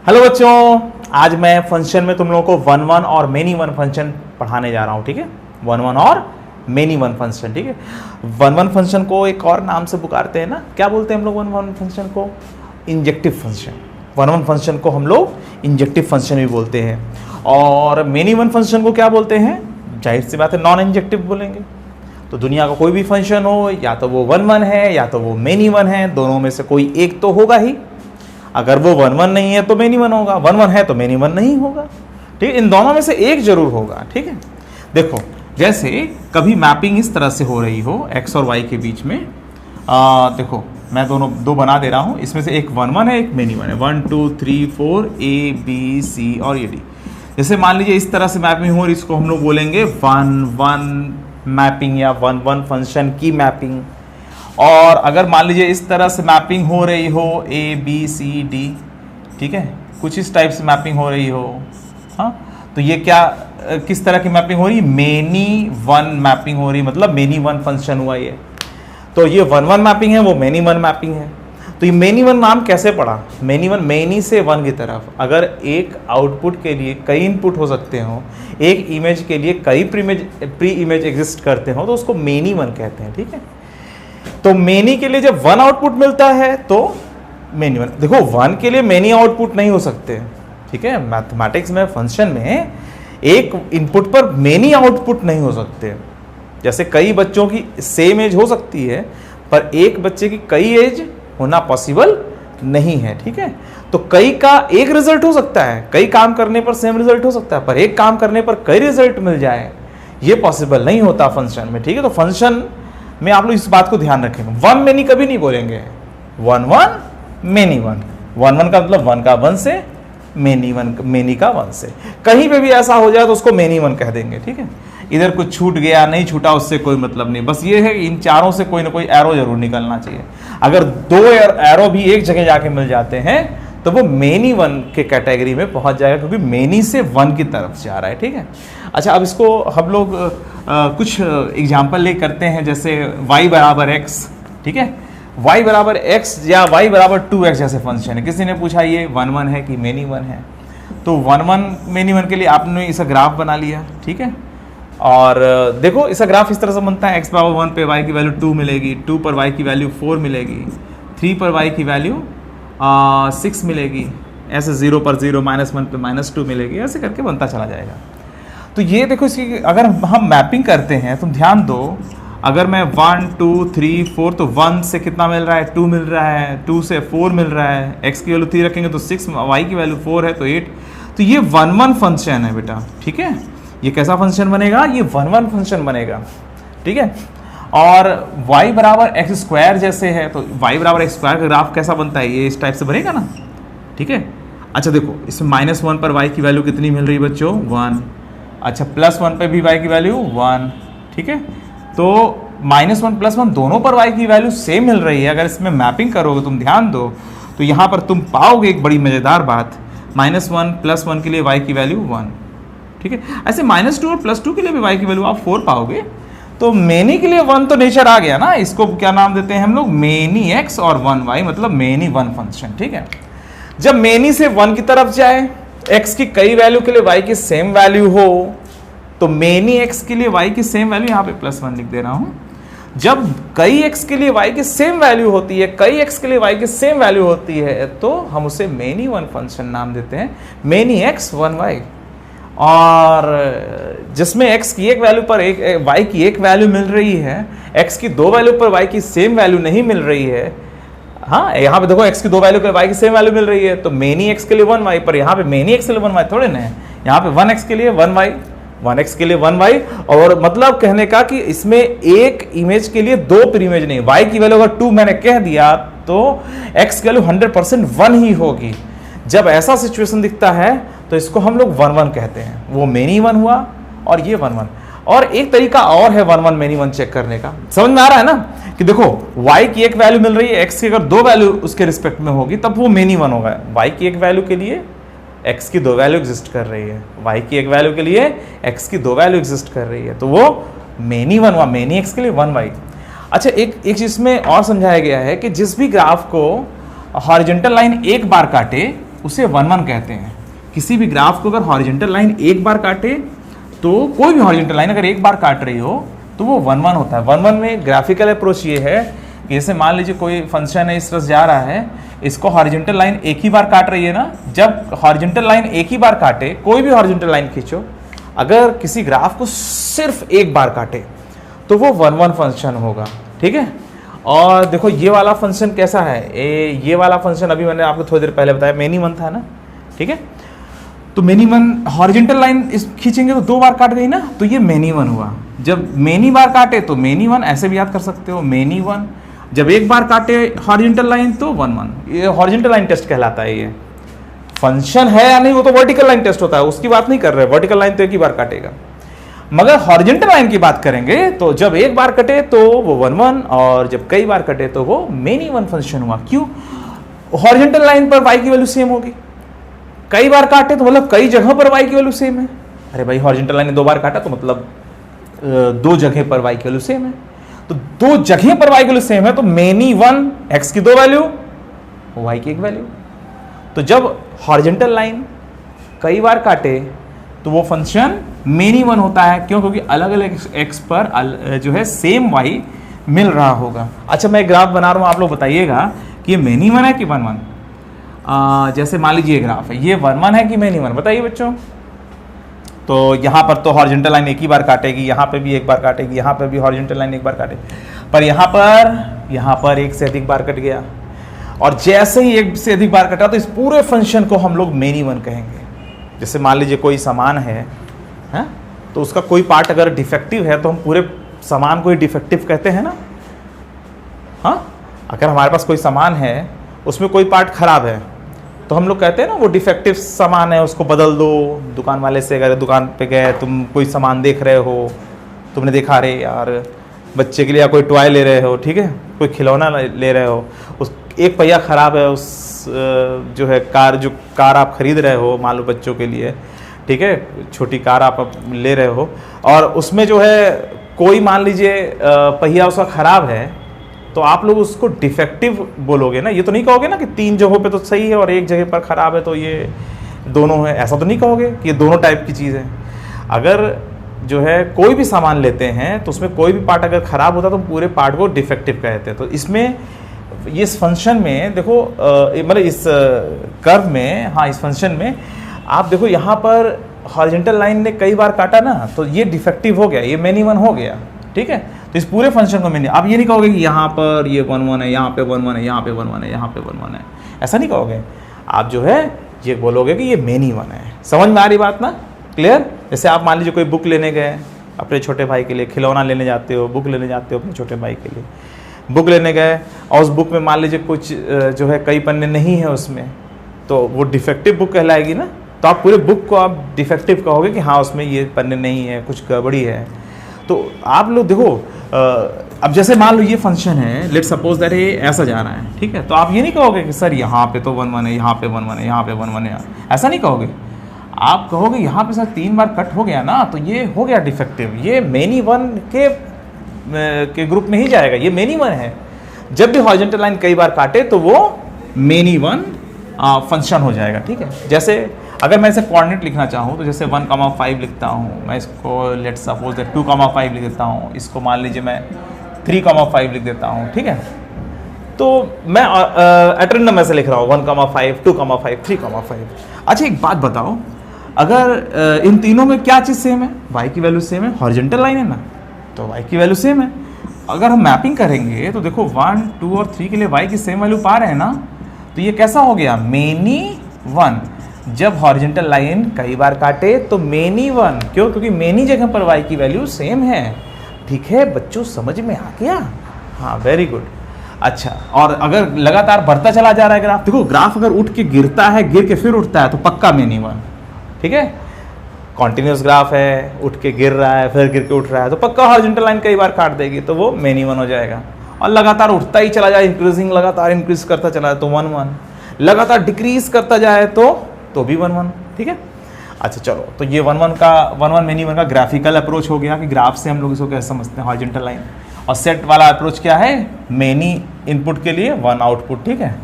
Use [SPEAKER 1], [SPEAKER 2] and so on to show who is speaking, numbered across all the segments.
[SPEAKER 1] Hello बच्चों, आज मैं फंक्शन में तुम लोगों को वन वन और मेनी वन फंक्शन पढ़ाने जा रहा हूँ। ठीक है, वन वन और मेनी वन फंक्शन। ठीक है, वन वन फंक्शन को एक और नाम से पुकारते हैं ना, क्या बोलते हैं हम लोग वन वन फंक्शन को? Injective function. One one function को हम लोग इंजेक्टिव फंक्शन भी बोलते हैं। और मेनी वन फंक्शन को क्या बोलते हैं? जाहिर सी बात है, नॉन इंजेक्टिव बोलेंगे। तो दुनिया का कोई भी फंक्शन हो, या तो वो वन वन है या तो वो मेनी वन है, दोनों में से कोई एक तो होगा ही। अगर वो वन वन नहीं है तो मेनी वन होगा, वन वन है तो मेनी वन नहीं होगा। ठीक है, इन दोनों में से एक जरूर होगा। ठीक है, देखो जैसे कभी मैपिंग इस तरह से हो रही हो एक्स और वाई के बीच में, देखो मैं दो बना दे रहा हूँ। इसमें से एक वन वन है, एक मेनी वन है। 1 2 3 4 ए बी सी और ये डी। जैसे मान लीजिए इस तरह से मैपिंग हो रही, इसको हम लोग बोलेंगे वन वन मैपिंग या वन वन फंक्शन की मैपिंग। और अगर मान लीजिए इस तरह से मैपिंग हो रही हो ए बी सी डी, ठीक है, कुछ इस टाइप से मैपिंग हो रही हो, हाँ, तो ये क्या किस तरह की मैपिंग हो रही है? मेनी वन मैपिंग हो रही, मतलब मेनी वन फंक्शन हुआ ये। तो ये वन वन मैपिंग है, वो मेनी वन मैपिंग है। तो ये मेनी वन नाम कैसे पड़ा? मेनी वन, मेनी से वन की तरफ। अगर एक आउटपुट के लिए कई इनपुट हो सकते हो, एक इमेज के लिए कई प्री इमेज एग्जिस्ट करते हो, तो उसको मेनी वन कहते हैं। ठीक है, तो मेनी के लिए जब वन आउटपुट मिलता है तो मेनी वन। देखो वन के लिए मेनी आउटपुट नहीं हो सकते। ठीक है, मैथमेटिक्स में फंक्शन में एक इनपुट पर मेनी आउटपुट नहीं हो सकते। जैसे कई बच्चों की सेम एज हो सकती है, पर एक बच्चे की कई एज होना पॉसिबल नहीं है। ठीक है, तो कई का एक रिजल्ट हो सकता है, कई काम करने पर सेम रिजल्ट हो सकता है, पर एक काम करने पर कई रिजल्ट मिल जाए, ये पॉसिबल नहीं होता फंक्शन में। ठीक है, तो फंक्शन में आप लोग इस बात को ध्यान रखेंगे, वन मेनी कभी नहीं बोलेंगे, one one many one. One one का मतलब वन का वन से, मेनी वन मेनी का वन से। कहीं पे भी ऐसा हो जाए तो उसको मेनी वन कह देंगे। ठीक है, इधर कुछ छूट गया नहीं छूटा उससे कोई मतलब नहीं, बस ये है इन चारों से कोई ना कोई एरो जरूर निकलना चाहिए। अगर दो एरो भी एक जगह जाके मिल जाते हैं तो वो मेनी वन के कैटेगरी में पहुंच जाएगा, क्योंकि मेनी से वन की तरफ जा रहा है। ठीक है, अच्छा अब इसको हम लोग कुछ एग्जाम्पल ले करते हैं, जैसे y बराबर x। ठीक है, y बराबर x या y बराबर 2x जैसे फंक्शन है। किसी ने पूछा ये वन वन है कि मेनी वन है, तो वन वन मेनी वन के लिए आपने इसका ग्राफ बना लिया। ठीक है, और देखो इसका ग्राफ इस तरह से बनता है, x बराबर 1 पे y की वैल्यू 2 मिलेगी, 2 पर y की वैल्यू 4 मिलेगी, 3 पर y की वैल्यू 6 मिलेगी, ऐसे 0 पर 0, -1 पे -2 मिलेगी, ऐसे करके बनता चला जाएगा। तो ये देखो इसकी अगर हम मैपिंग करते हैं, तुम ध्यान दो, अगर मैं 1 2 3 4, तो 1 से कितना मिल रहा है? 2 मिल रहा है, 2 से 4 मिल रहा है, x की वैल्यू 3 रखेंगे तो 6, y की वैल्यू 4 है तो 8। तो ये वन वन फंक्शन है बेटा। ठीक है, ये कैसा फंक्शन बनेगा? ये वन वन फंक्शन बनेगा। ठीक है, और y बराबर एक्स स्क्वायर जैसे है, तो y बराबर एक्स स्क्वायर का ग्राफ कैसा बनता है? ये इस टाइप से बनेगा ना। ठीक है, अच्छा देखो इसमें -1 पर y की वैल्यू कितनी मिल रही है बच्चों? 1। अच्छा +1 पे भी y की वैल्यू 1। ठीक है, तो -1 +1 दोनों पर y की वैल्यू सेम मिल रही है। अगर इसमें मैपिंग करोगे, तुम ध्यान दो, तो यहाँ पर तुम पाओगे एक बड़ी मज़ेदार बात, -1 +1 के लिए y की वैल्यू 1। ठीक है, ऐसे -2 और +2 के लिए भी y की वैल्यू आप 4 पाओगे। तो मेनी के लिए 1 तो नेचर आ गया ना, इसको क्या नाम देते हैं हम लोग? मेनी x और 1 y, मतलब मेनी वन फंक्शन। ठीक है, जब मेनी से 1 की तरफ जाए, x की कई वैल्यू के लिए y की सेम वैल्यू हो, तो मेनी x के लिए y की सेम वैल्यू, यहाँ पे +1 लिख दे रहा हूँ। जब कई x के लिए y की सेम वैल्यू होती है, कई x के लिए y की सेम वैल्यू होती है, तो हम उसे मेनी वन फंक्शन नाम देते हैं, मेनी x 1 y। और जिसमें x की एक वैल्यू पर y की एक वैल्यू मिल रही है, x की दो वैल्यू पर y की सेम वैल्यू नहीं मिल रही है। हाँ, यहाँ पे देखो x की दो वैल्यू के y की सेम वैल्यू मिल रही है, तो मेनी x के लिए 1 y, पर यहाँ पे मेनी x के लिए 1 y थोड़े ना है, यहाँ पे 1x के लिए 1 y, 1x के लिए 1 y। और मतलब कहने का कि इसमें एक इमेज के लिए दो प्री इमेज नहीं, y की वैल्यू अगर 2 मैंने कह दिया तो x की वैल्यू 100% 1 ही होगी। जब ऐसा सिचुएशन दिखता है तो इसको हम लोग वन वन कहते हैं, वो मेनी वन हुआ और ये वन वन। और एक तरीका और है one one many one check करने का, समझ में आ रहा है ना, कि देखो y की एक वैल्यू मिल रही है, x की अगर दो वैल्यू उसके रिस्पेक्ट में होगी तब वो मेनी वन होगा। y की एक वैल्यू के लिए x की दो वैल्यू एग्जिस्ट कर रही है, y की एक वैल्यू के लिए x की दो वैल्यू एग्जिस्ट कर रही है, तो वो मेनी वन हुआ, मेनी x के लिए 1 y। अच्छा एक चीज में और समझाया गया है कि जिस भी ग्राफ को हॉरिजॉन्टल लाइन एक बार काटे उसे 1 1 कहते हैं। किसी भी ग्राफ को अगर हॉरिजॉन्टल लाइन एक बार काटे, तो कोई भी हॉरिजॉन्टल लाइन अगर एक बार काट रही हो तो वो 1 1 होता है। 1 1 में ग्राफिकल अप्रोच ये है कि जैसे मान लीजिए कोई फंक्शन है, इस तरह जा रहा है, इसको हॉरिजॉन्टल लाइन एक ही बार काट रही है ना। जब हॉरिजॉन्टल लाइन एक ही बार काटे, कोई भी हॉरिजॉन्टल लाइन खींचो, अगर किसी ग्राफ को सिर्फ एक बार काटे तो वो 1 1 फंक्शन होगा, ठीक है। और देखो ये वाला फंक्शन कैसा है, ये वाला फंक्शन अभी मैंने आपको थोड़ी देर पहले बताया, मेनी वन था ना, ठीक है। तो मेनी वन हॉरिजॉन्टल लाइन इस खींचेंगे तो 2 बार काट गई ना, तो ये मेनी वन हुआ। जब मेनी बार काटे तो मेनी वन, ऐसे भी याद कर सकते हो, मेनी वन। जब एक बार काटे हॉरिजॉन्टल लाइन तो 1 1। ये हॉरिजॉन्टल लाइन टेस्ट कहलाता है। ये फंक्शन है या नहीं वो तो वर्टिकल लाइन टेस्ट होता है, उसकी बात नहीं कर रहे। वर्टिकल लाइन तो एक ही बार काटेगा, मगर हॉरिजॉन्टल लाइन की बात करेंगे तो जब एक बार कटे तो वो 1 1, और जब कई बार कटे तो वो मेनी वन फंक्शन हुआ। क्यों? हॉरिजॉन्टल लाइन पर y की वैल्यू सेम होगी, कई बार काटे तो मतलब कई जगह पर y की वैल्यू सेम है। अरे भाई हॉरिजॉन्टल लाइन ने 2 बार काटा तो मतलब 2 जगह पर y की वैल्यू सेम है। तो 2 जगह पर y की वैल्यू सेम है तो मेनी वन, x की 2 वैल्यू, y की 1 वैल्यू। तो जब हॉरिजॉन्टल लाइन कई बार काटे तो वो फंक्शन मेनी वन होता है। क्यों? क्योंकि अलग अलग x पर जो है सेम y मिल रहा होगा। अच्छा मैं ग्राफ बना रहा हूँ, आप लोग बताइएगा कि ये मेनी वन है कि 1 1। जैसे मान लीजिए ग्राफ है, ये 1 1 है कि मेनी वन, बताइए बच्चों। तो यहाँ पर तो हॉरिजॉन्टल लाइन एक ही बार काटेगी, यहाँ पे भी एक बार काटेगी, यहाँ पे भी हॉरिजॉन्टल लाइन एक बार काटेगी, पर यहाँ पर एक से अधिक बार कट गया। और जैसे ही एक से अधिक बार कटा तो इस पूरे फंक्शन को हम लोग मेनी वन कहेंगे। जैसे मान लीजिए कोई सामान है, तो उसका कोई पार्ट अगर डिफेक्टिव है तो हम पूरे सामान को ही डिफेक्टिव कहते हैं ना। हाँ, अगर हमारे पास कोई सामान है उसमें कोई पार्ट खराब है तो हम लोग कहते हैं ना वो डिफेक्टिव सामान है, उसको बदल दो। दुकान वाले से अगर दुकान पे गए, तुम कोई सामान देख रहे हो, तुमने देखा अरे यार बच्चे के लिए या कोई टॉय ले रहे हो, ठीक है, कोई खिलौना ले रहे हो, उस एक पहिया ख़राब है, उस जो है कार आप खरीद रहे हो, मान लो बच्चों के लिए, ठीक है, छोटी कार आप ले रहे हो, और उसमें जो है कोई मान लीजिए पहिया उसका ख़राब है, तो आप लोग उसको डिफेक्टिव बोलोगे ना। ये तो नहीं कहोगे ना कि 3 जगहों पे तो सही है और एक जगह पर ख़राब है तो ये दोनों है, ऐसा तो नहीं कहोगे कि ये दोनों टाइप की चीज़ है। अगर जो है कोई भी सामान लेते हैं तो उसमें कोई भी पार्ट अगर ख़राब होता है तो पूरे पार्ट को डिफेक्टिव कहते हैं। तो इसमें इस फंक्शन में देखो, मतलब इस कर्व में, हाँ इस फंक्शन में आप देखो यहाँ पर हॉरिजॉन्टल लाइन ने कई बार काटा ना, तो ये डिफेक्टिव हो गया, ये मेनी वन हो गया, ठीक है। तो इस पूरे फंक्शन को मैंने, आप ये नहीं कहोगे कि यहाँ पर ये 1 1 है, यहाँ पे 1 1 है, यहाँ पे 1 1 है, यहाँ पे 1 1 है, ऐसा नहीं कहोगे। आप जो है ये बोलोगे कि ये मेनी वन है। समझ में आ रही बात ना? क्लियर? जैसे आप मान लीजिए कोई बुक लेने गए अपने छोटे भाई के लिए, खिलौना लेने जाते हो, बुक लेने जाते हो अपने छोटे भाई के लिए, बुक लेने गए और उस बुक में मान लीजिए कुछ जो है कई पन्ने नहीं है उसमें, तो वो डिफेक्टिव बुक कहलाएगी ना। तो आप पूरे बुक को आप डिफेक्टिव कहोगे कि हाँ उसमें ये पन्ने नहीं है, कुछ गड़बड़ी है। तो आप लोग देखो, अब जैसे मान लो ये फंक्शन है, लेट सपोज दैट ये ऐसा जा रहा है, ठीक है, तो आप ये नहीं कहोगे कि सर यहाँ पे तो 1 1 है, यहाँ पे 1 1 है, यहाँ पे 1 1 है, ऐसा नहीं कहोगे। आप कहोगे यहाँ पे सर 3 बार कट हो गया ना, तो ये हो गया डिफेक्टिव, ये मेनी वन के ग्रुप में ही जाएगा, ये मेनी वन है। जब भी हॉरिजॉन्टल लाइन कई बार काटे तो वो मेनी वन फंक्शन हो जाएगा, ठीक है। जैसे अगर मैं इसे कोऑर्डिनेट लिखना चाहूँ तो जैसे 1,5 लिखता हूँ, मैं इसको लेट सपोज 2,5 लिख देता हूँ, इसको मान लीजिए मैं 3,5 लिख देता हूँ, ठीक है। तो मैं एट्रेंडम में से लिख रहा हूँ 1,5, 2,5, 3,5। अच्छा एक बात बताओ, अगर इन तीनों में क्या चीज़ सेम है? y की वैल्यू सेम है, हॉरिजॉन्टल लाइन है ना, तो y की वैल्यू सेम है। अगर हम मैपिंग करेंगे तो देखो 1, 2 और 3 के लिए y की सेम वैल्यू पा रहे हैं ना, तो ये कैसा हो गया? Many one. जब हॉरिजॉन्टल लाइन कई बार काटे तो मेनी वन, क्यों? क्योंकि मेनी जगह पर y की वैल्यू सेम है। ठीक है बच्चों, समझ में आ गया? हाँ वेरी गुड। अच्छा, और अगर लगातार बढ़ता चला जा रहा है ग्राफ, देखो ग्राफ अगर उठ के गिरता है, गिर के फिर उठता है, तो पक्का मेनी वन, ठीक है। कॉन्टिन्यूस ग्राफ है, उठ के गिर रहा है, फिर गिर के उठ रहा है, तो पक्का हॉरिजॉन्टल लाइन कई बार काट देगी, तो वो मेनी वन हो जाएगा। और लगातार उठता ही चला जाए, इंक्रीजिंग, लगातार इंक्रीज करता चला जाए तो 1 1, लगातार डिक्रीज करता जाए तो भी 1 1, ठीक है। अच्छा चलो, तो ये 1 1 मेनी वन का ग्राफिकल अप्रोच हो गया कि ग्राफ से हम लोग इसको कैसे समझते हैं, हॉरिजॉन्टल लाइन। और सेट वाला अप्रोच क्या है? मेनी इनपुट के लिए 1 आउटपुट, ठीक है,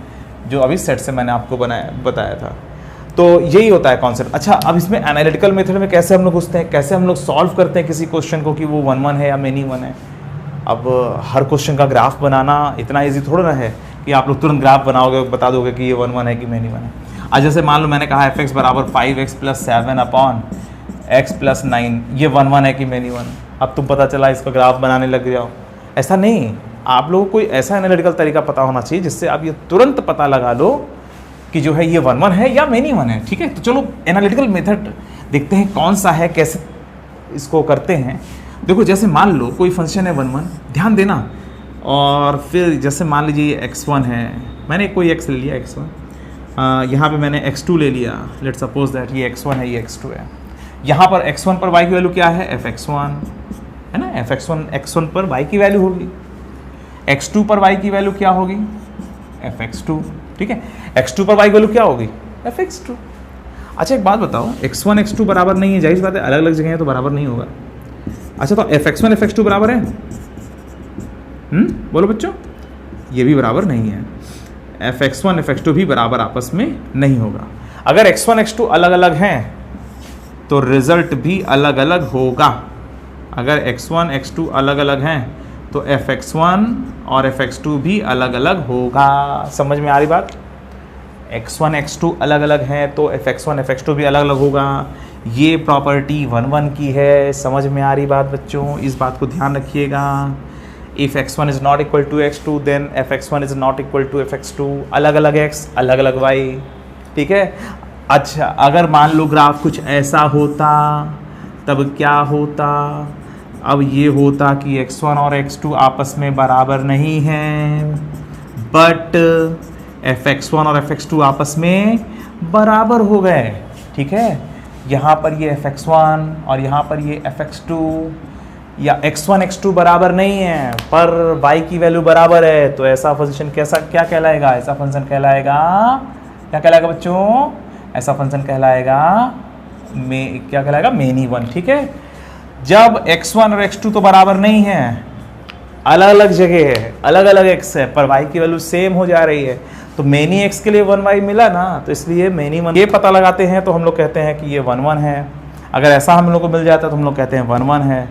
[SPEAKER 1] जो अभी सेट से मैंने आपको बताया था। तो यही होता है कॉन्सेप्ट। अच्छा, अब इसमें एनालिटिकल मेथड में कैसे हम लोग घुसते हैं, कैसे हम लोग सॉल्व करते हैं किसी क्वेश्चन को कि वो 1 1 है या मेनी 1 है। अब हर क्वेश्चन का ग्राफ बनाना इतना इजी थोड़ा ना है कि आप लोग तुरंत ग्राफ बनाओगे, बता दोगे कि ये 1 1 है कि मेनी 1 है। आज जैसे मान लो मैंने कहा f(x) बराबर 5x + 7 अपॉन x + 9, ये 1 1 है कि मेनी 1। अब तुम पता चला इसका ग्राफ बनाने लग जाओ। ऐसा नहीं, आप लोगों को कोई ऐसा एनालिटिकल तरीका पता होना चाहिए जिससे आप ये तुरंत पता लगा लो कि जो है ये 1 1 है या मेनी 1 है। ठीक है, तो चलो एनालिटिकल मेथड देखते हैं कौन सा है, कैसे इसको करते हैं। देखो जैसे मान लो कोई फंक्शन है 1 1, ध्यान देना, और फिर जैसे मान लीजिए x1 है, मैंने कोई x ले लिया x1, यहाँ पे मैंने x2 ले लिया, लेट सपोज दैट ये x1 है ये x2 है। यहाँ पर x1 पर y की वैल्यू क्या है, fx1 है ना, x1 पर y की वैल्यू होगी, x2 पर y की वैल्यू क्या होगी, fx2। ठीक है, x2 पर y की वैल्यू क्या होगी, fx2। अच्छा एक बात बताओ, x1 x2 बराबर नहीं है, जाहिर बात है अलग अलग जगह है तो बराबर नहीं होगा। अच्छा तो fx1 fx2 बराबर है, बोलो बच्चों, ये भी बराबर नहीं है, fx1 fx2 भी बराबर आपस में नहीं होगा। अगर x1 x2 अलग अलग हैं तो रिजल्ट भी अलग अलग होगा। अगर x1 x2 अलग अलग हैं तो fx1 और fx2 भी अलग अलग होगा। समझ में आ रही बात, x1 x2 अलग अलग हैं तो fx1 fx2 भी अलग अलग होगा। ये प्रॉपर्टी 1 1 की है। समझ में आ रही बात बच्चों, इस बात को ध्यान रखिएगा। If x1 is not equal to x2 then fx1 is not equal to fx2। अलग अलग x अलग अलग y। ठीक है, अच्छा अगर मान लो ग्राफ कुछ ऐसा होता तब क्या होता, अब ये होता कि x1 और x2 आपस में बराबर नहीं हैं, बट fx1 और fx2 आपस में बराबर हो गए। ठीक है, यहाँ पर ये fx1 और यहाँ पर ये fx2, या x1 x2 बराबर नहीं है पर y की वैल्यू बराबर है, तो ऐसा फंक्शन कैसा क्या कहलाएगा, ऐसा फंक्शन कहलाएगा, क्या कहलाएगा बच्चों, ऐसा फंक्शन कहलाएगा क्या कहलाएगा, मेनी 1। ठीक है, जब x1 और x2 तो बराबर नहीं है, अलग अलग जगह है, अलग अलग x है, पर y की वैल्यू सेम हो जा रही है, तो मेनी x के लिए 1y मिला ना, तो इसलिए मेनी 1 ये पता लगाते हैं तो हम लोग कहते हैं कि ये 1 1 है। अगर ऐसा हम लोग को मिल जाता है तो हम लोग कहते हैं 1 1 है,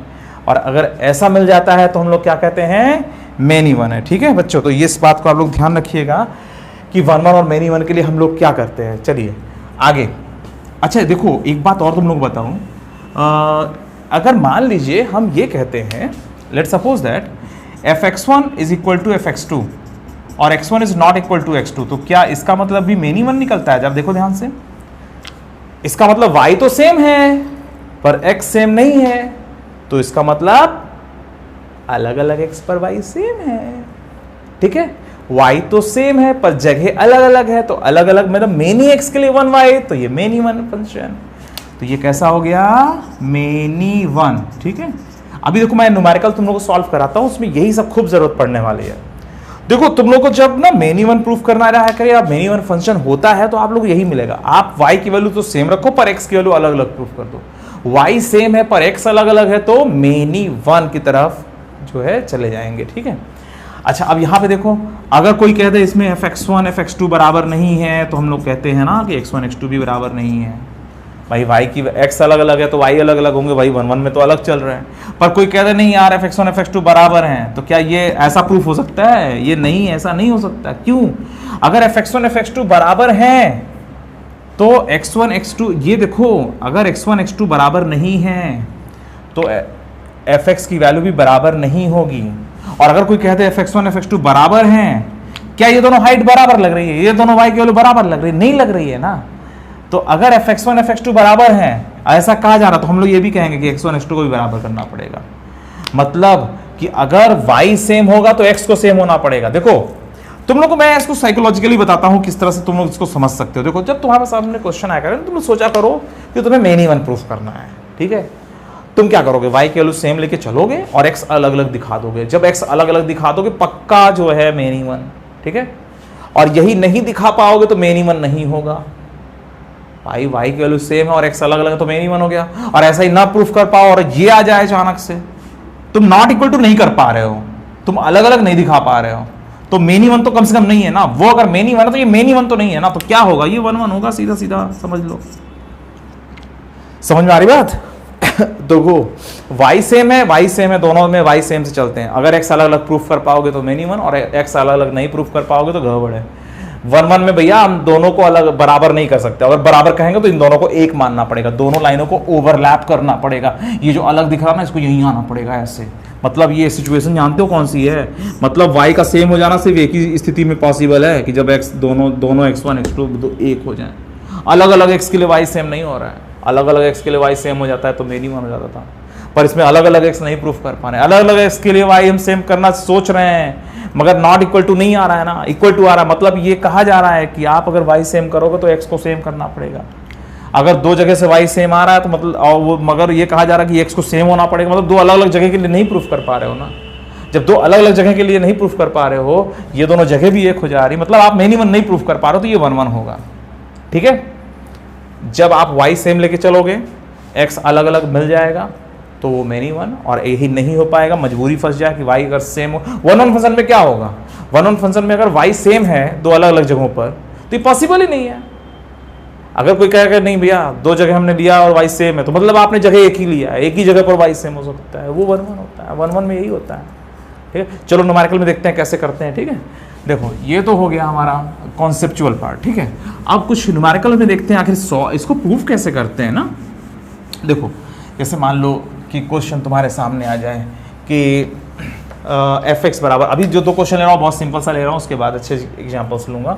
[SPEAKER 1] और अगर ऐसा मिल जाता है तो हम लोग क्या कहते हैं, मेनी 1 है। ठीक है बच्चों, तो ये इस बात को आप लोग ध्यान रखिएगा कि 1 1 और मेनी 1 के लिए हम लोग क्या करते हैं। चलिए आगे। अच्छा देखो एक बात और तुम लोग बताऊं, अगर मान लीजिए हम ये कहते हैं, let suppose that fx1 is equal to fx2 और x1 is not equal to x2, तो क्या इसका मतलब भी मेनी 1 निकलता है। जब देखो ध्यान से, इसका मतलब y तो सेम है पर x सेम नहीं है, तो इसका मतलब अलग अलग x पर y सेम है। ठीक है, y तो सेम है पर जगह अलग अलग है, तो अलग अलग मतलब मेनी x के लिए 1y, तो ये मेनी 1 फंक्शन, तो ये कैसा हो गया, मेनी 1। ठीक है, अभी देखो मैं न्यूमेरिकल तुम लोगों को सॉल्व कराता हूं, उसमें यही सब खूब जरूरत पड़ने वाली है। देखो तुम लोग को जब ना मेनी 1 प्रूफ करना रहा करे या मेनी 1 फंक्शन होता है तो आप लोग यही मिलेगा, आप y की वैल्यू तो सेम रखो पर x की वैल्यू अलग अलग प्रूफ कर दो। y सेम है पर x अलग अलग है तो मेनी 1 की तरफ जो है चले जाएंगे। ठीक है, अच्छा अब यहाँ पे देखो, अगर कोई कह दे इसमें fx1 fx2 बराबर नहीं है, तो हम लोग कहते हैं ना कि x1 x2 भी बराबर नहीं है। भाई y की x अलग अलग है तो y अलग अलग होंगे, भाई 1 1 में तो अलग चल रहे हैं। पर कोई कह दे नहीं यार fx1 fx2 बराबर हैं, तो क्या ये ऐसा प्रूफ हो सकता है, ये नहीं, ऐसा नहीं हो सकता। क्यों, अगर fx1 fx2 बराबर हैं तो x1 x2, ये देखो अगर x1 x2 बराबर नहीं है तो fx की वैल्यू भी बराबर नहीं होगी। और अगर कोई कहते हैं fx1 fx2 बराबर हैं, क्या ये दोनों हाइट बराबर लग रही है, ये दोनों y की वैल्यू बराबर लग रही है, नहीं लग रही है ना। तो अगर fx1 fx2 बराबर हैं, ऐसा कहा जा रहा, तो हम लोग ये भी कहेंगे कि x1 x2 को भी बराबर करना पड़ेगा। मतलब कि अगर y सेम होगा तो x को सेम होना पड़ेगा। देखो तुम लोग को मैं इसको साइकोलॉजिकली बताता हूं किस तरह से तुम लोग इसको समझ सकते हो। देखो जब तुम्हारे सामने क्वेश्चन आया करें, तुम लोग सोचा करो कि तुम्हें मेनी 1 प्रूफ करना है। ठीक है, तुम क्या करोगे, y की वैल्यू सेम लेके चलोगे और x अलग अलग दिखा दोगे। जब x अलग अलग दिखा दोगे पक्का जो है मेनी 1। ठीक है, और यही नहीं दिखा पाओगे तो मेनी 1 नहीं होगा। भाई y की वैल्यू सेम है और x अलग अलग है तो मेनी 1 हो गया। और ऐसा ही ना प्रूफ कर पाओ और ये आ जाए अचानक से, तुम नॉट इक्वल टू नहीं कर पा रहे हो, तुम अलग अलग नहीं दिखा पा रहे हो, तो मेनी वन तो कम से कम नहीं है ना, वो अगर मेनी वन है तो ये मेनी वन तो नहीं है ना, तो क्या होगा, ये 1 1 होगा, सीधा सीधा समझ लो। समझ में आ रही बात? देखो y सेम है, दोनों में y सेम से चलते हैं। अगर x अलग अलग प्रूफ कर पाओगे तो मेनी वन, और x अलग अलग नहीं प्रूफ कर पाओगे तो गड़बड़ है। 1 1 में भैया हम दोनों को अलग बराबर नहीं कर सकते, अगर बराबर कहेंगे तो इन दोनों को एक मानना पड़ेगा, दोनों लाइनों को ओवरलैप करना पड़ेगा। ये जो अलग दिख रहा है ना, इसको यहीं आना पड़ेगा ऐसे। मतलब ये सिचुएशन जानते हो कौन सी है? मतलब y का सेम हो जाना सिर्फ एक ही स्थिति में पॉसिबल है कि जब x दोनों x1 x2 एक हो जाए। अलग अलग x के लिए y सेम नहीं हो रहा है, अलग अलग x के लिए y सेम हो जाता है तो मेनी वन हो जाता था, पर इसमें अलग अलग x नहीं प्रूफ कर पा रहे हैं। अलग अलग x के लिए y हम सेम करना सोच रहे हैं, मगर नॉट इक्वल टू नहीं आ रहा है ना, इक्वल टू आ रहा है। मतलब ये कहा जा रहा है कि आप अगर y सेम करोगे तो x को सेम करना पड़ेगा। अगर दो जगह से y सेम आ रहा है तो मतलब, और वो मगर ये कहा जा रहा है कि x को सेम होना पड़ेगा, मतलब दो अलग अलग जगह के लिए नहीं प्रूफ कर पा रहे हो ना। जब दो अलग अलग जगह के लिए नहीं प्रूफ कर पा रहे हो, ये दोनों जगह भी एक हो जा रही, मतलब आप मेनी वन नहीं प्रूफ कर पा रहे हो, तो ये 1 1 होगा। ठीक है, जब आप y सेम लेके चलोगे, x अलग अलग मिल जाएगा तो वो मेनी वन, और यही नहीं हो पाएगा, मजबूरी फंस जाए कि y अगर सेम हो। 1 1 फंक्शन में क्या होगा, 1 1 फंक्शन में अगर y सेम है दो अलग अलग जगहों पर तो ये पॉसिबल ही नहीं है। अगर कोई कहेगा नहीं भैया दो जगह हमने लिया और y सेम है, तो मतलब आपने जगह एक ही लिया है, एक ही जगह पर y सेम हो सकता है, वो 1 1 होता है। 1 1 में यही होता है। ठीक है, चलो न्यूमेरिकल में देखते हैं कैसे करते हैं। ठीक है, देखो ये तो हो गया हमारा कॉन्सेप्चुअल पार्ट। ठीक है, अब कुछ न्यूमेरिकल में देखते हैं आखिर इसको प्रूफ कैसे करते हैं ना। देखो जैसे मान लो कि क्वेश्चन तुम्हारे सामने आ जाए कि f(x) बराबर, अभी जो दो क्वेश्चन ले रहा हूँ बहुत सिंपल सा ले रहा हूँ, उसके बाद अच्छे एग्जाम्पल्स लूँगा।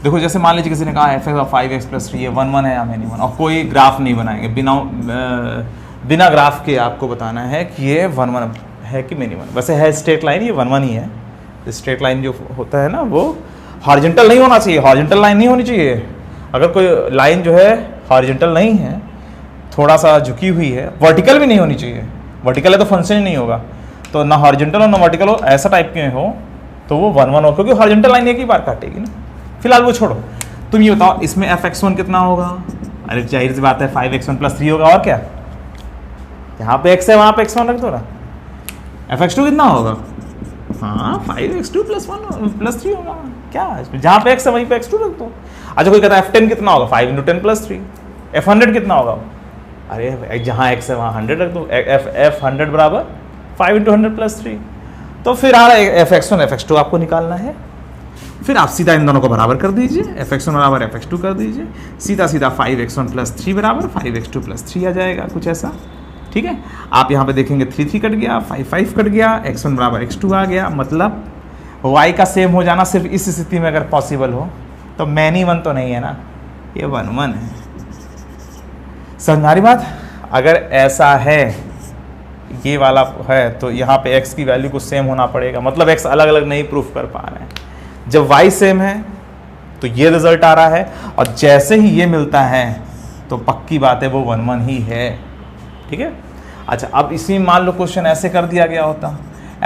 [SPEAKER 1] देखो जैसे मान लीजिए किसी ने कहा f(x) और 5x + 3 ये 1 1 है या मेनी वन, और कोई ग्राफ नहीं बनाएंगे, बिना ग्राफ के आपको बताना है कि ये 1 1 है कि मेनी वन। वैसे है स्ट्रेट लाइन, ये 1 1 ही है। स्ट्रेट लाइन जो होता है ना वो हॉरिजॉन्टल नहीं होना चाहिए, हॉरिजॉन्टल लाइन नहीं होनी चाहिए। अगर कोई लाइन जो है हॉरिजॉन्टल नहीं है, थोड़ा सा झुकी हुई है, वर्टिकल भी नहीं होनी चाहिए। वर्टिकल है तो फंक्शन ही नहीं होगा, तो ना हॉरिजॉन्टल हो ना वर्टिकल हो, ऐसा टाइप के हो तो वो 1 1 हो, क्योंकि हॉरिजॉन्टल लाइन एक ही बार काटेगी ना। फिलहाल वो छोड़ो, तुम ये बताओ इसमें f(x1) कितना होगा? अरे जाहिर सी बात है 5x1 + 3 होगा, और क्या, यहाँ पे x है वहाँ पे x1 रख दो ना। f(x2) कितना होगा? हाँ 5x2 + 1 + 3 होगा, क्या इसमें जहाँ पे x है वहीं पे x2 रख दो। अच्छा कोई कहता है f10 कितना होगा? 5 × 10 + 3। f100 कितना होगा? अरे जहाँ x है वहाँ 100 रख दो, f100 बराबर 5 × 100 + 3। तो फिर आ रहा है f(x1) f(x2) आपको निकालना है। फिर आप सीधा इन दोनों को बराबर कर दीजिए, f(x1) बराबर f(x2) कर दीजिए, सीधा सीधा 5x1 + 3 बराबर 5x2 + 3 आ जाएगा, कुछ ऐसा। ठीक है, आप यहाँ पे देखेंगे 3 3 कट गया, 5 5 कट गया, x1 बराबर x2 आ गया। मतलब y का सेम हो जाना सिर्फ इस स्थिति में अगर पॉसिबल हो, तो मैनी वन तो नहीं है ना, ये 1 1 है। समझ आ रही बात? अगर ऐसा है ये वाला है तो यहाँ पे x की वैल्यू को सेम होना पड़ेगा, मतलब x अलग अलग नहीं प्रूफ कर पा रहे हैं। जब y सेम है तो ये रिजल्ट आ रहा है, और जैसे ही ये मिलता है तो पक्की बात है वो 1 1 ही है। ठीक है, अच्छा अब इसी मान लो क्वेश्चन ऐसे कर दिया गया होता,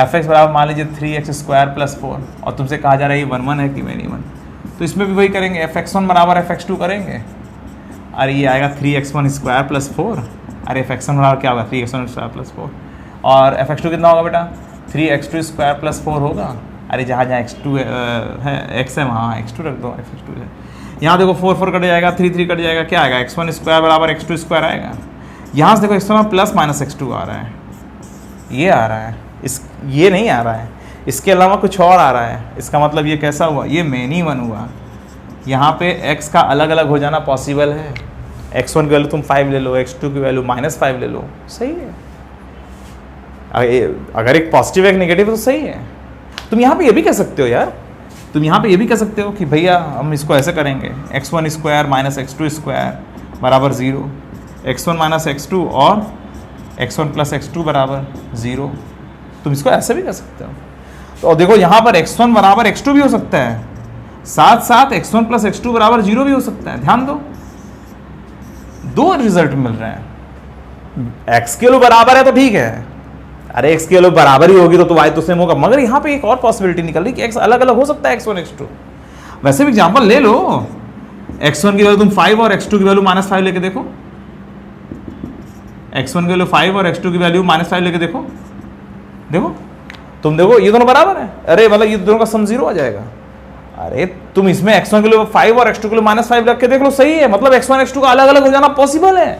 [SPEAKER 1] f(x) बराबर मान लीजिए 3x² + 4, और तुमसे कहा जा रहा है ये 1 1 है कि मेनी वन, तो इसमें भी वही करेंगे, f(x1) बराबर f(x2) करेंगे। अरे ये आएगा 3x1² + 4, अरे f(x1) बराबर क्या होगा? 3x1² + 4, और f(x2) कितना होगा बेटा? 3x2² + 4 होगा। अरे जहाँ जहाँ x2 है, x है वहाँ x2 रख दो, f(x2) है। यहाँ देखो 4 4 कट जाएगा, 3 3 कट जाएगा, क्या आएगा? x1² बराबर x2² आएगा। यहाँ से देखो x1 + -x2 आ रहा है, ये आ रहा है, ये नहीं आ रहा है, इसके अलावा कुछ और आ रहा है। इसका मतलब ये कैसा हुआ? ये मेनी वन हुआ। यहाँ पे x का अलग अलग हो जाना पॉसिबल है। x1 की वैल्यू तुम 5 ले लो, x2 की वैल्यू -5 ले लो, सही है। अगर एक पॉजिटिव एक नेगेटिव तो सही है। तुम यहाँ पे ये भी कह सकते हो यार, तुम यहाँ पे ये भी कह सकते हो कि भैया हम इसको ऐसे करेंगे, x1² - x2² बराबर 0, x1 - x2 और x1 + x2 बराबर 0। तुम इसको ऐसे भी कर सकते हो। तो देखो यहाँ पर x1 बराबर x2 भी हो सकता है, साथ साथ x1 + x2 बराबर 0 भी हो सकता है। ध्यान दो, दो रिजल्ट मिल रहे हैं। x के वैल्यू बराबर है तो ठीक है, अरे x की वैल्यू बराबर ही होगी तो y तो सेम होगा, मगर यहाँ पे एक और पॉसिबिलिटी निकल रही कि x अलग अलग हो सकता है, x1 x2। वैसे भी एग्जांपल ले लो, x1 की वैल्यू तुम 5 और x2 की वैल्यू -5 लेके देखो, x1 की वैल्यू 5 और x2 की वैल्यू -5 लेके देखो, देखो तुम देखो ये दोनों बराबर है, अरे मतलब ये दोनों का सम 0 आ जाएगा। अरे तुम इसमें x1 के लिए 5 और x2 के लिए -5 रख के देख लो, सही है, मतलब x1 x2 का अलग अलग हो जाना पॉसिबल है।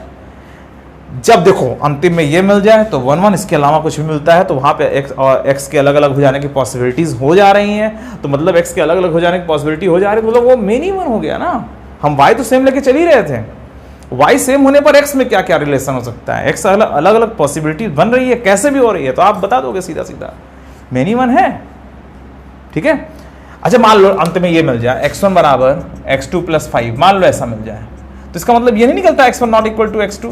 [SPEAKER 1] जब देखो अंतिम में ये मिल जाए तो 1 1 इसके अलावा कुछ भी मिलता है तो वहां पे x और x के अलग अलग हो जाने की पॉसिबिलिटीज हो जा रही हैं, तो मतलब x के अलग अलग हो जाने की पॉसिबिलिटी हो जा रही है, तो मतलब वो मेनी वन हो गया ना। हम y तो सेम लेके चल ही रहे थे, y सेम होने पर x में क्या क्या रिलेशन हो सकता है, x अलग अलग पॉसिबिलिटी बन रही है, कैसे भी हो रही है, तो आप बता दोगे सीधा सीधा मेनी वन है, ठीक है। अच्छा मान लो अंत में ये मिल जाए x1 बराबर x2 + 5, मान लो ऐसा मिल जाए, तो इसका मतलब ये नहीं निकलता x1 not equal to x2।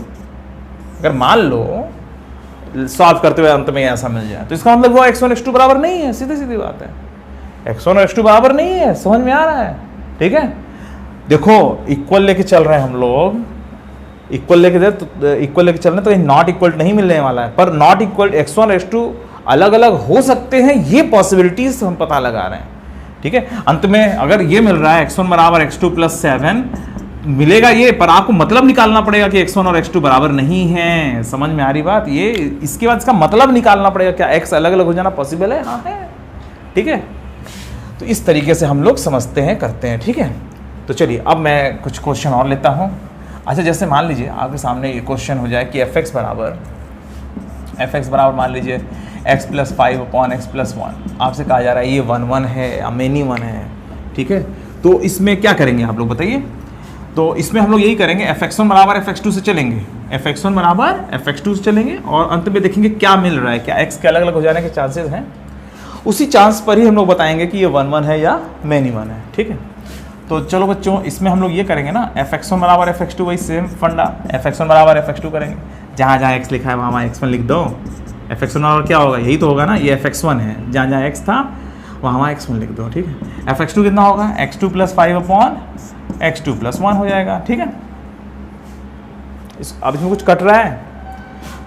[SPEAKER 1] अगर मान लो सॉल्व करते हुए अंत में ऐसा मिल जाए तो इसका मतलब वो x1 x2 बराबर नहीं है, सीधी सीधी बात है, x1 और x2 बराबर नहीं है, समझ में आ रहा है, ठीक है। देखो इक्वल लेके चल रहे हैं हम लोग, इक्वल लेके चल रहे हैं, तो ये नॉट इक्वल नहीं मिलने वाला है, पर नॉट इक्वल x1 x2 अलग अलग हो सकते हैं, ये पॉसिबिलिटीज हम पता लगा रहे हैं, ठीक है। अंत में अगर ये मिल रहा है x1 बराबर x2 + 7 मिलेगा ये, पर आपको मतलब निकालना पड़ेगा कि x1 और x2 बराबर नहीं है, समझ में आ रही बात, ये इसके बाद इसका मतलब निकालना पड़ेगा, क्या x अलग अलग हो जाना पॉसिबल है, हाँ है, ठीक है। तो इस तरीके से हम लोग समझते हैं, करते हैं, ठीक है। तो चलिए अब मैं कुछ क्वेश्चन और लेता हूँ। अच्छा जैसे मान लीजिए आपके सामने ये क्वेश्चन हो जाए कि fx बराबर मान लीजिए x + 5/x + 1, आपसे कहा जा रहा है ये 1 1 है या मेनी वन है, ठीक है। तो इसमें क्या करेंगे आप लोग बताइए, तो इसमें हम लोग यही करेंगे fx1 बराबर fx2 से चलेंगे, fx1 बराबर fx2 से चलेंगे और अंत में देखेंगे क्या मिल रहा है, क्या x के अलग अलग हो जाने के चांसेस हैं, उसी चांस पर ही हम लोग बताएंगे कि ये 1 1 है या मेनी वन है, ठीक है। तो चलो बच्चों इसमें हम लोग ये करेंगे ना, fx1 बराबर fx2, वही सेम फंडा, fx1 बराबर fx2 करेंगे, जहाँ जहाँ x लिखा है वहाँ x1 लिख दो, fx1 बराबर क्या होगा, यही तो होगा ना, ये fx1 है, जहाँ जहाँ x था वहाँ x1 लिख दो, ठीक है। fx2 कितना होगा, x2 + 5/x2 + 1 हो जाएगा, ठीक है। अब इसमें कुछ कट रहा है,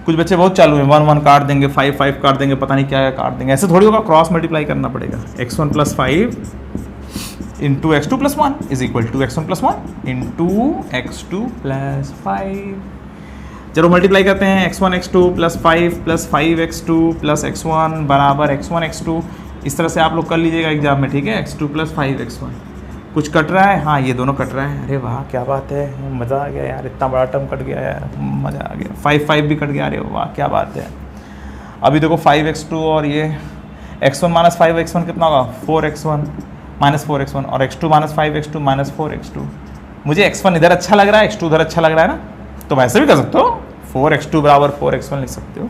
[SPEAKER 1] कुछ बच्चे बहुत चालू हैं, 1 1 काट देंगे, 5 5 काट देंगे, पता नहीं क्या काट देंगे, ऐसे थोड़ी होगा, क्रॉस मल्टीप्लाई करना पड़ेगा, x1 + 5 into x2 + 1 is equal to x1 + 1 into x2 + 5। चलो मल्टीप्लाई करते हैं, x1 x2 + 5 + 5x2 + x1 बराबर x1 x2, इस तरह से आप लोग कर लीजिएगा एग्जाम में, ठीक है। x2 + 5x1, कुछ कट रहा है, हाँ ये दोनों कट रहा है, अरे वाह क्या बात है, मज़ा आ गया यार, इतना बड़ा टर्म कट गया यार, मज़ा आ गया, 5 5 भी कट गया, अरे वाह क्या बात है। अभी देखो 5x2 और ये x1 - 5x1 कितना होगा, 4x1 - 4x1 और x2 - 5x2 - 4x2। मुझे x1 इधर अच्छा लग रहा है, x2 उधर अच्छा लग रहा है ना, तो वैसे भी कर सकते हो, 4x2 बराबर 4x1 लिख सकते हो।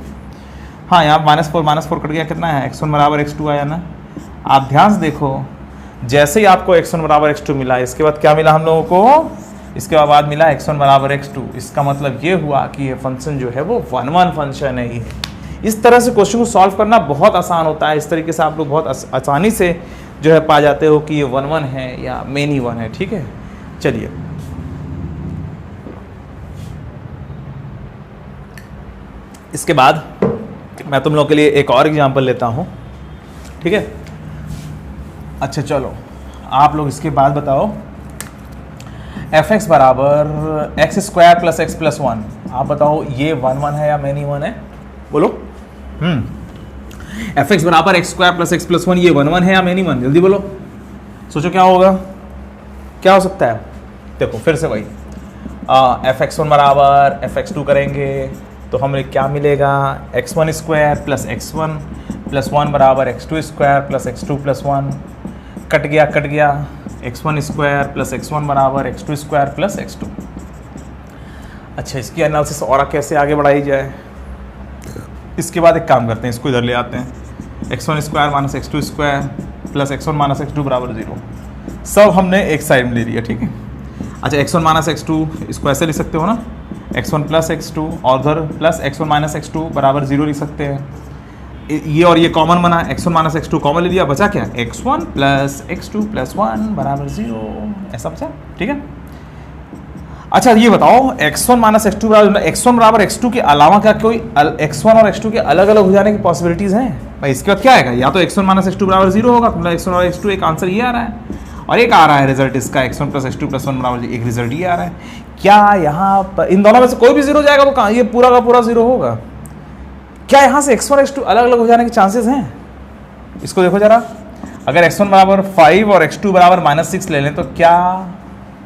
[SPEAKER 1] हाँ यहाँ -4 कट गया, कितना है, x1 बराबर x2 आया ना। आप ध्यान से देखो, जैसे ही आपको x1 बराबर x2 मिला, इसके बाद क्या मिला हम लोगों को, इसके बाद मिला x1 बराबर x2, इसका मतलब ये हुआ कि ये फंक्शन जो है वो 1 1 फंक्शन है ही है। इस तरह से क्वेश्चन को सॉल्व करना बहुत आसान होता है, इस तरीके से आप लोग बहुत आसानी से जो है पा जाते हो कि ये 1 1 है या मेनी वन है, ठीक है। चलिए इसके बाद मैं तुम लोग के लिए एक और एग्जांपल लेता हूँ, ठीक है। अच्छा चलो आप लोग इसके बाद बताओ, fx बराबर x² + x + 1, आप बताओ ये 1 1 है या मेनी वन है, बोलो। fx बराबर x² + x + 1, ये 1 1 है या मेनी वन, जल्दी बोलो, सोचो क्या होगा, क्या हो सकता है। देखो फिर से वही fx1 बराबर fx2 करेंगे तो हमें क्या मिलेगा, x1² + x1 + 1 बराबर x2² + x2 + 1, कट गया x1² + x1 बराबर x2² + x2। अच्छा इसकी एनालिसिस और कैसे आगे बढ़ाई जाए, इसके बाद एक काम करते हैं, इसको इधर ले आते हैं, x1² - x2² + x1 - x2 बराबर 0, सब हमने एक साइड में ले लिया, ठीक है। अच्छा x1 - x2 इसको ऐसे लिख सकते हो ना, x1 + x2 और उधर प्लस x1 - x2 बराबर 0 लिख सकते हैं, ये और ये कॉमन बना, x1 - x2 कॉमन ले लिया, बचा क्या, x1 + x2 + 1 बराबर 0, ऐसा बचा, ठीक है। अच्छा ये बताओ x1 - x2 बराबर x2 के अलावा क्या कोई x1 और x2 के अलग अलग हो जाने की पॉसिबिलिटीज़ हैं भाई। इसके बाद क्या आएगा, या तो x1 - x2 बराबर 0 होगा, मतलब x1 और x2, एक आंसर ये आ रहा है, और एक आ रहा है रिजल्ट इसका x1 + x2 + 1 बराबर, एक रिजल्ट ये आ रहा है। क्या यहाँ पर इन दोनों में से कोई भी 0 जाएगा तो कहाँ ये पूरा का पूरा 0 होगा, क्या यहाँ से x1 और x2 अलग अलग हो जाने के चांसेस हैं, इसको देखो जरा, अगर x1 बराबर 5 और x2 बराबर -6 ले लें तो क्या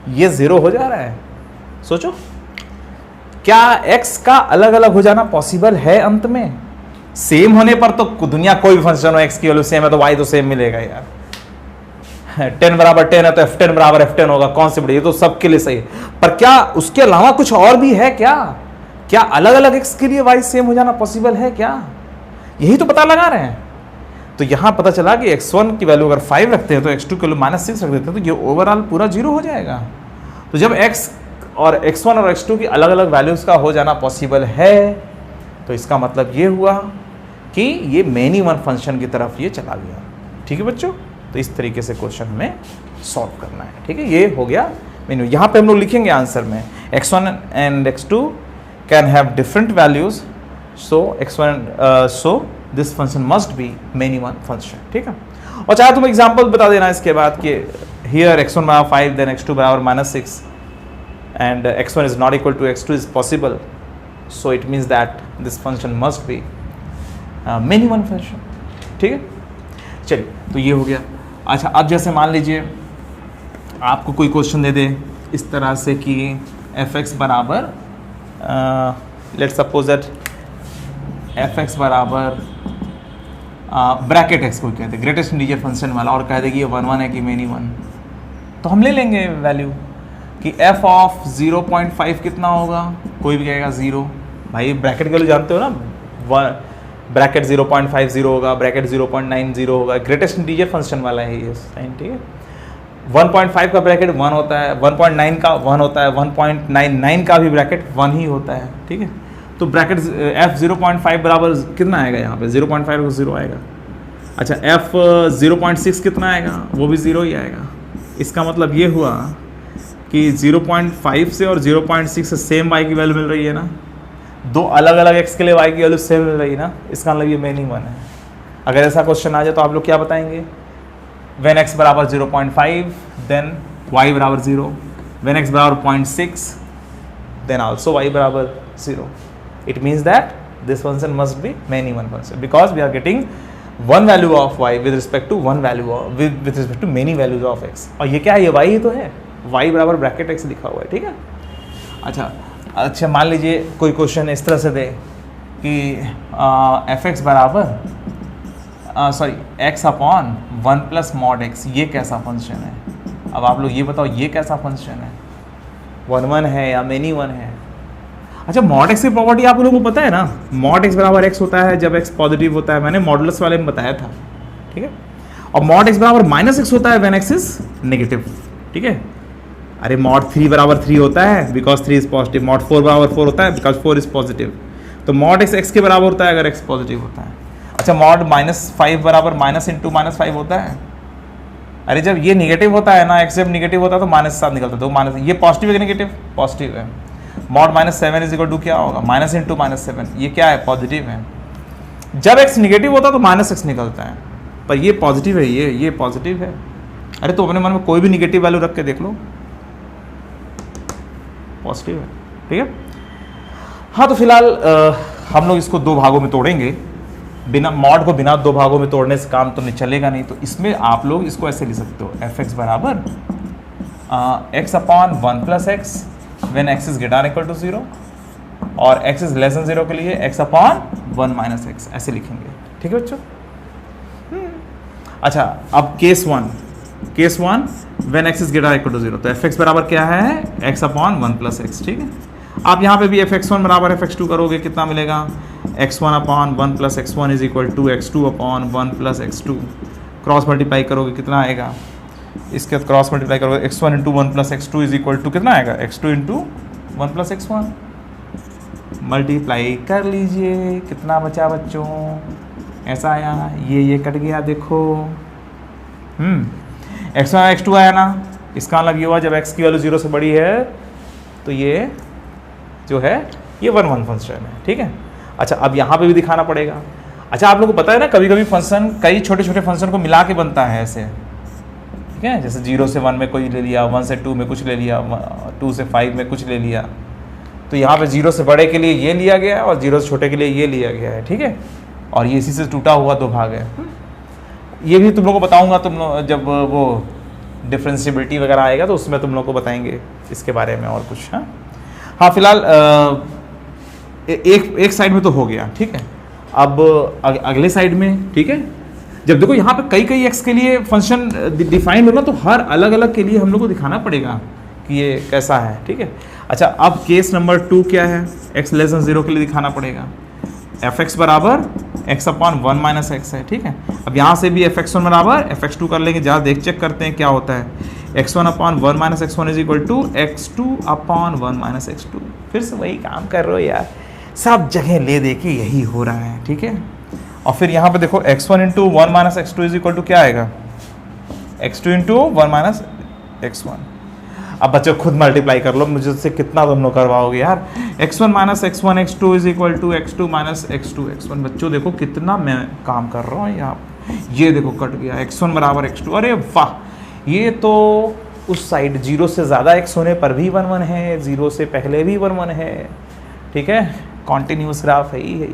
[SPEAKER 1] ये 0 हो जा रहा है? सोचो, क्या x का अलग अलग हो जाना पॉसिबल है? अंत में सेम होने पर तो दुनिया कोई भी फंक्शन हो x की वैल्यू सेम है तो y तो सेम मिलेगा यार। 10 बराबर 10 है तो f10 बराबर f10 होगा, कौन से बड़े, ये तो सबके लिए सही है। पर क्या उसके अलावा कुछ और भी है क्या? क्या अलग अलग x के लिए y सेम हो जाना पॉसिबल है क्या? यही तो पता लगा रहे हैं। तो यहां पता चला कि x1 की वैल्यू अगर 5 रखते हैं तो x2 की वैल्यू -6 रख देते हैं तो ये ओवरऑल पूरा 0 हो जाएगा। तो जब x और x1 और x2 की अलग अलग वैल्यूज का हो जाना पॉसिबल है तो इसका मतलब ये हुआ कि ये मेनी वन फंक्शन की तरफ ये चला गया। ठीक है बच्चों, तो इस तरीके से क्वेश्चन हमें सॉल्व करना है। ठीक है, ये हो गया मेन्यू। यहाँ पे हम लोग लिखेंगे आंसर में x1 and x2 can have different values, so this function must be many one function. ठीक है, और चाहे तुम एग्जाम्पल बता देना इसके बाद कि हियर x1 बराबर 5 देन x2 बराबर -6 and x1 is not equal to x2 is possible, so it means that this function must be many one function। ठीक है, चलिए तो ये हो गया। अच्छा, अब जैसे मान लीजिए आपको कोई क्वेश्चन दे दे इस तरह से कि f(x) बराबर लेट्स सपोज दैट f(x) बराबर ब्रैकेट x को कहते हैं ग्रेटेस्ट इंटीजर फंक्शन वाला, और कह दे कि ये 1 1 है कि मेनी वन, तो हम ले लेंगे वैल्यू कि f ऑफ 0.5 कितना होगा, कोई भी कहेगा 0। भाई ब्रैकेट की वैल्यू जानते हो ना, ब्रैकेट 0.50 होगा, ब्रैकेट 0.90 होगा, ग्रेटेस्ट इंटीजर फंक्शन वाला है ये साइन। ठीक है, 1.5 का ब्रैकेट 1 होता है, 1.9 का 1 होता है, 1.99 का भी ब्रैकेट 1 ही होता है। ठीक है, तो ब्रैकेट f 0.5 बराबर कितना आएगा, यहाँ पे 0.5 को 0 आएगा। अच्छा, f 0.6 कितना आएगा, वो भी 0 ही आएगा। इसका मतलब ये हुआ कि 0.5 से और 0.6 से सेम y की वैल्यू मिल रही है ना, दो अलग अलग x के लिए y की वैल्यू सेम मिल रही है ना, इसका मतलब ये मेनी वन है। अगर ऐसा क्वेश्चन आ जाए तो आप लोग क्या बताएंगे, व्हेन x बराबर 0.5 देन y बराबर 0, व्हेन x बराबर 0.6 देन आल्सो y बराबर 0। It means that this function must be many one function because we are getting one value of y with respect to one value with respect to many values of x। और ये क्या है, ये y ही तो है, y बराबर bracket x लिखा हुआ है। ठीक है, अच्छा मान लीजिए कोई क्वेश्चन इस तरह से दे कि f(x) बराबर x upon 1 plus mod x, ये कैसा फंक्शन है? अब आप लोग ये बताओ ये कैसा फंक्शन है, 1 1 है या मेनी वन है? अच्छा, मॉड x की प्रॉपर्टी आप लोगों को पता है ना, मॉड x बराबर x होता है जब x पॉजिटिव होता है, मैंने मॉडुलस वाले में बताया था। ठीक है, और मॉड x बराबर -x होता है व्हेन x इज नेगेटिव। ठीक है, अरे मॉड 3 बराबर 3 होता है बिकॉज 3 इज पॉजिटिव, मॉड 4 बराबर 4 होता है बिकॉज 4 इज पॉजिटिव। तो मॉड x के बराबर होता है अगर x पॉजिटिव होता है। अच्छा, मॉड -5 बराबर -(-5) होता है। अरे जब ये निगेटिव होता है ना, x जब निगेटिव होता है तो माइनस साथ निकलता है, तो माइनस, ये पॉजिटिव है कि नेगेटिव? पॉजिटिव है। मॉड -7 इज इक्वल टू क्या होगा, -(-7), ये क्या है, पॉजिटिव है। जब x निगेटिव होता है तो -x निकलता है, पर ये पॉजिटिव है, ये पॉजिटिव है। अरे तो अपने मन में कोई भी निगेटिव वैल्यू रख के देख लो, पॉजिटिव है। ठीक है, हाँ तो फिलहाल हम लोग इसको दो भागों में तोड़ेंगे, बिना मॉड को बिना दो भागों में तोड़ने से काम तो नहीं चलेगा नहीं, तो इसमें आप लोग इसको ऐसे लिख सकते हो, f(x) बराबर x upon 1 plus x when x is greater equal to 0, और x इज लेस देन 0 के लिए x अपॉन 1 माइनस एक्स, ऐसे लिखेंगे। ठीक है बच्चों, अच्छा अब case one when x is greater equal to 0, तो f(x) बराबर क्या है, x अपॉन 1 प्लस एक्स। ठीक है, आप यहाँ पे भी f(x1) बराबर f(x2) करोगे, कितना मिलेगा, x1 upon 1 plus x1 is equal to x2 upon 1 plus x2, cross multiply करोगे कितना आएगा, इसके क्रॉस मल्टीप्लाई करोगे x1 into 1 plus x2 is equal to कितना आएगा, x2 into 1 plus x1, multiply कर लीजिए, कितना बचा बच्चों, ऐसा आया, ये कट गया, देखो x1 x2 आया ना, इसका मतलब ये हुआ जब x की वैल्यू 0 से बड़ी है तो ये जो है ये 1 1 फंक्शन है। ठीक है, अच्छा अब यहाँ पे भी दिखाना पड़ेगा। अच्छा, आप लोगों को पता है ना, कभी कभी फंक्शन कई छोटे छोटे फंक्शन को मिला के बनता है ऐसे। ठीक है, जैसे 0 से 1 में कोई ले लिया, 1 से 2 में कुछ ले लिया, 2 से 5 में कुछ ले लिया, तो यहाँ पे 0 से बड़े के लिए ये लिया गया है और 0 से छोटे के लिए ये लिया गया है। ठीक है, और ये इसी से टूटा हुआ दो भाग है। ये भी तुम लोग को बताऊंगा, तुम लोग जब वो डिफरेंशिएबिलिटी वगैरह आएगा तो उसमें तुम लोग को बताएंगे इसके बारे में और कुछ। हाँ हाँ, फिलहाल एक साइड में तो हो गया, ठीक है। अब अगले साइड में, ठीक है, जब देखो यहाँ पे कई कई एक्स के लिए फंक्शन डिफाइन होगा तो हर अलग अलग के लिए हम लोग को दिखाना पड़ेगा कि ये कैसा है, ठीक है। अच्छा, अब केस नंबर 2 क्या है, x लेस देन 0 के लिए दिखाना पड़ेगा एफ एक्स बराबर एक्स अपॉन 1 माइनस एक्स है, ठीक है। अब यहाँ से भी एफ एक्स वन बराबर एफ एक्स टू कर लेंगे, जहाँ चेक करते हैं क्या होता है। X one upon 1 minus x one is equal to x two upon 1 minus x two. फिर से वही काम कर रहे हो यार, सब जगह ले दे के यही हो रहा है, ठीक है। और फिर यहाँ पे देखो x one into 1 minus x two is equal to क्या आएगा, x two into 1 minus x one. अब बच्चों खुद मल्टीप्लाई कर लो, मुझे से कितना तुम लोग करवाओगे यार। x1 minus x one x two is equal to x two minus x two x one. बच्चों देखो कितना मैं काम कर रहा हूँ यहाँ, ये देखो कट गया x1 बराबर x2। अरे वाह, ये तो उस साइड 0 से ज़्यादा x होने पर भी 1 1 है, 0 से पहले भी 1 1 है, ठीक है। कॉन्टिन्यूस ग्राफ है ही है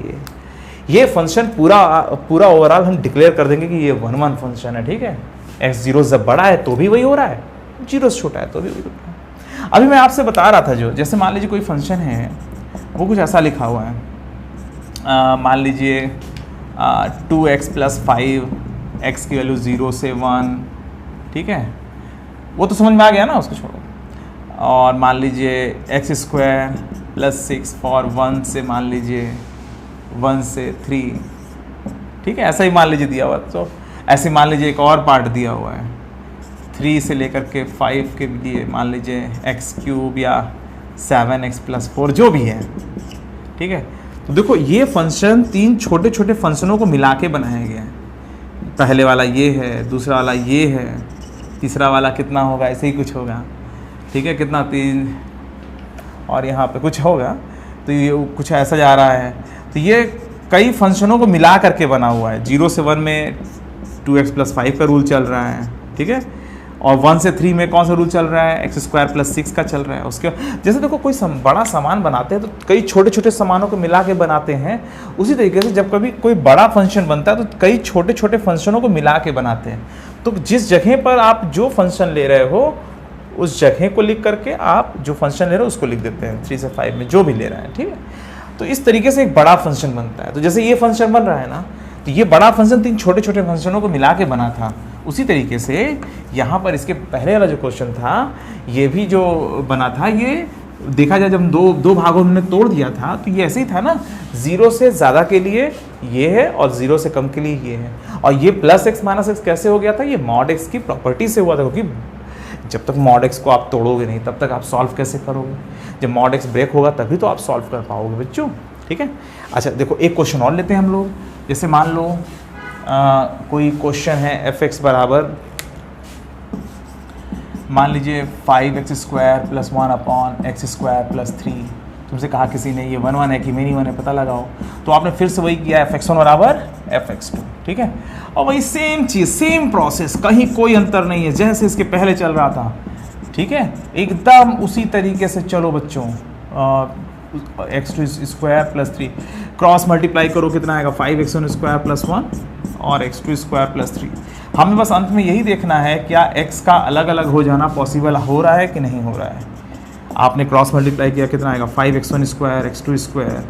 [SPEAKER 1] ये फंक्शन पूरा ओवरऑल हम डिक्लेयर कर देंगे कि ये 1 1 फंक्शन है, ठीक है। x 0 से बड़ा है तो भी वही हो रहा है, 0 से छोटा है तो भी वही हो रहा है। अभी मैं आपसे बता रहा था जो, जैसे मान लीजिए कोई फंक्शन है, वो कुछ ऐसा लिखा हुआ है, मान लीजिए 2x प्लस 5, x की वैल्यू 0 से 1, ठीक है। वो तो समझ में आ गया ना, उसको छोड़ो। और मान लीजिए एक्स स्क्वायर प्लस 6 फॉर 1 से मान लीजिए 1 से 3, ठीक है। ऐसा ही मान लीजिए दिया हुआ, तो ऐसे मान लीजिए एक और पार्ट दिया हुआ है 3 से लेकर के 5 के लिए मान लीजिए एक्स क्यूब या 7x प्लस 4 जो भी है, ठीक है। तो देखो ये फंक्शन 3 छोटे छोटे फंक्शनों को मिला के बनाया गया है। पहले वाला ये है, दूसरा वाला ये है, तीसरा वाला कितना होगा, ऐसे ही कुछ होगा, ठीक है। कितना 3 और यहाँ पे कुछ होगा, तो ये कुछ ऐसा जा रहा है। तो ये कई फंक्शनों को मिला करके बना हुआ है। 0 से 1 में 2x प्लस 5 का रूल चल रहा है, ठीक है। और 1 से 3 में कौन सा रूल चल रहा है, एक्स स्क्वायर प्लस 6 का चल रहा है। उसके जैसे देखो कोई बड़ा सामान बनाते हैं तो कई छोटे छोटे सामानों को मिला के बनाते हैं, उसी तरीके से जब कभी कोई बड़ा फंक्शन बनता है तो कई छोटे छोटे फंक्शनों को मिला के बनाते हैं। तो जिस जगह पर आप जो फंक्शन ले रहे हो उस जगह को लिख करके आप जो फंक्शन ले रहे हो उसको लिख देते हैं 3 से 5 में जो भी ले रहे हैं, ठीक है। तो इस तरीके से एक बड़ा फंक्शन बनता है। तो जैसे ये फंक्शन बन रहा है ना, तो ये बड़ा फंक्शन 3 छोटे छोटे फंक्शनों को मिला के बना था। उसी तरीके से यहाँ पर इसके पहले वाला जो क्वेश्चन था ये भी जो बना था, ये देखा जाए जब दो भागों में तोड़ दिया था तो ये ऐसे ही था ना, 0 से ज़्यादा के लिए ये है और 0 से कम के लिए ये है। और ये प्लस एक्स माइनस एक्स कैसे हो गया था, ये मॉड एक्स की प्रॉपर्टी से हुआ था, क्योंकि जब तक मॉड एक्स को आप तोड़ोगे नहीं तब तक आप सॉल्व कैसे करोगे। जब मॉड एक्स ब्रेक होगा तभी तो आप सॉल्व कर पाओगे बच्चों, ठीक है। अच्छा देखो एक क्वेश्चन और लेते हैं हम लोग। जैसे मान लो कोई क्वेश्चन है एफ एक्स बराबर मान लीजिए 5x square plus 1 upon x square plus 3। तुमसे कहा किसी ने ये 1 1 है कि मेनी 1 है पता लगाओ, तो आपने फिर से वही किया एफ एक्स वन बराबर एफ एक्स टू, ठीक है। और वही सेम चीज़, सेम प्रोसेस, कहीं कोई अंतर नहीं है जैसे इसके पहले चल रहा था, ठीक है। एकदम उसी तरीके से चलो बच्चों। X two square plus 3 cross multiply करो, कितना आएगा 5x1 स्क्वायर प्लस 1 और x2 स्क्वायर प्लस 3। हमें बस अंत में यही देखना है क्या x का अलग अलग हो जाना पॉसिबल हो रहा है कि नहीं हो रहा है। आपने क्रॉस मल्टीप्लाई किया, कितना आएगा 5x1 square x2 square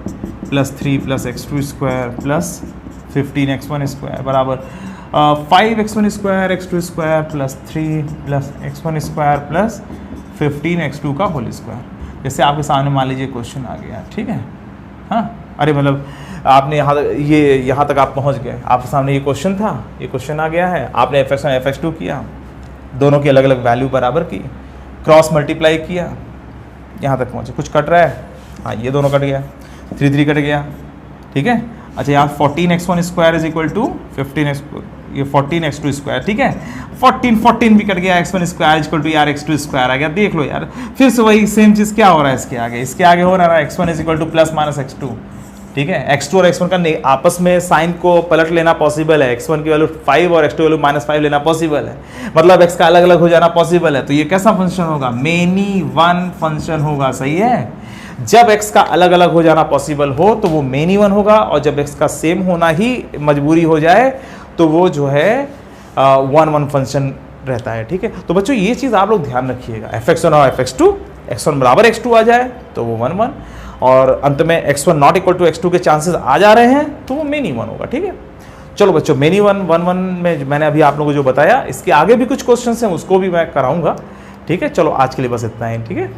[SPEAKER 1] plus 3 plus x2 square plus 15x1 square बराबर 5x1 square x2 square plus 3 plus x1 square plus 15x2 का होल स्क्वायर। जैसे आपके सामने मान लीजिए क्वेश्चन आ गया, ठीक है। हाँ, अरे मतलब आपने यहाँ तक आप पहुँच गए, आपके सामने ये क्वेश्चन था, ये क्वेश्चन आ गया है, आपने f x one f x two किया, दोनों की अलग अलग वैल्यू बराबर की, क्रॉस मल्टीप्लाई किया, यहाँ तक पहुँचे। कुछ कट रहा है, हाँ ये दोनों कट गया, 3 3 कट गया, ठीक है। अच्छा यहाँ 14x1 square is equal to 15x, ये 14x2 स्क्वायर, ठीक है। 14 भी कट गया, x1 स्क्वायर इक्वल टू यार x2 स्क्वायर आ गया। देख लो यार फिर से वही सेम चीज़ क्या हो रहा है इसके आगे हो रहा है x1 is equal two plus minus x2, ठीक है। x2 और x1 का आपस में साइन को पलट लेना पॉसिबल है, x1 की वैल्यू 5 और x2 की वैल्यू -5 लेना पॉसिबल है, मतलब x का अलग अलग हो जाना पॉसिबल है। तो ये कैसा फंक्शन होगा, मेनी वन फंक्शन होगा, सही है। जब x का अलग अलग हो जाना पॉसिबल हो तो वो मेनी वन होगा, और जब x का सेम होना ही मजबूरी हो जाए तो वो जो है वन वन फंक्शन रहता है, ठीक है। तो बच्चों ये चीज़ आप लोग ध्यान रखिएगा, fx1 और fx2, x1 बराबर x2 आ जाए तो वो 1 1, और अंत में x1 not equal to x2 के चांसेस आ जा रहे हैं तो वो मेनी वन होगा, ठीक है। चलो बच्चों, मेनी वन 1 1 में मैंने अभी आप लोगों को जो बताया, इसके आगे भी कुछ क्वेश्चन हैं उसको भी मैं कराऊंगा, ठीक है। चलो आज के लिए बस इतना ही, ठीक है।